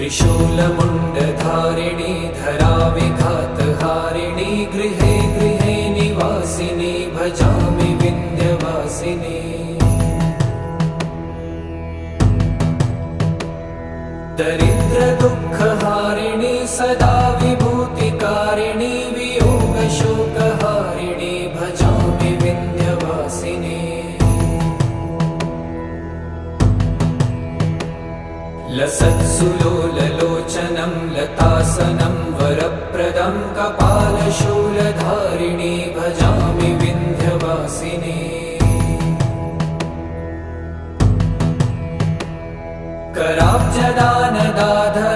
त्रिशूलमुण्डधारिणी धराविघातहारिणी गृहे गृहे निवासिनी भजामि विन्ध्यवासिनी। दरिद्रदुःखहारिणी सदा विभूतिकारिणी वियोगशोकहारिणी भजामि विन्ध्यवासिनी। लसत्सुलोललोचनं लतासनं वरप्रदं कपालशूलधारिणी भजामि विन्ध्यवासिनी। कराब्जदानदाधर